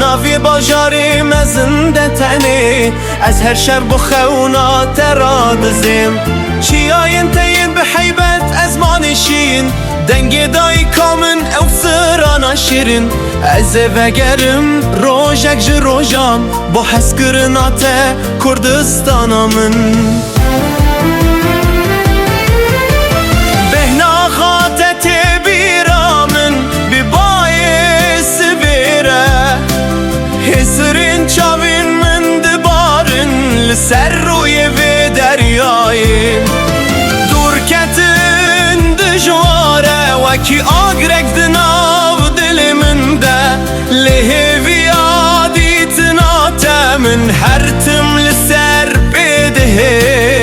ناوی باجاری مزنده تنی از هر شر بخونا ترا دزیم چیاین تین بحیبت از مانشین دنگ دای کامن او سرانا شیرین از وگرم روژک جی روژام با حس کرناته کردستانا من بهنا خاطت بیرامن بی باعث بیره حسرین چاوین من دبارن لسر روی و دریاین دور کتن دجواره وکی آگرک دناو دل من ده لهوی آدیت ناته من هرتم لسر بدهیله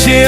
چی